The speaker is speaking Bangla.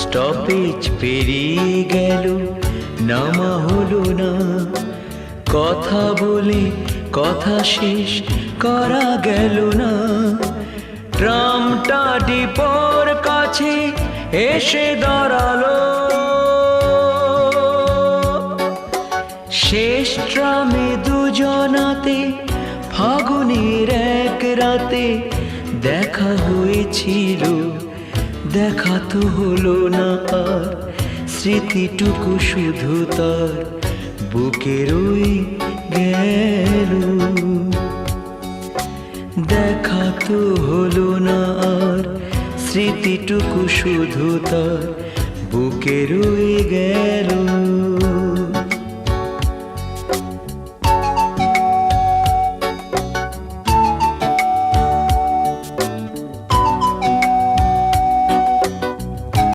স্টপেজ পেরিয়ে গেল, নামা হলো না। কথা বলে কথা শেষ করা গেল না। ট্রামটা ডিপোর কাছে এসে দাঁড়ালো। শেষ ট্রামে দুজনাতে ফাগুনের এক রাতে দেখা হয়েছিল, দেখা তো হলো না আর। স্মৃতিটুকু শুধু তার বুকে রয়ে গেল। দেখা তো হলো না আর, স্মৃতিটুকু শুধু তার বুকে রয়ে গেল।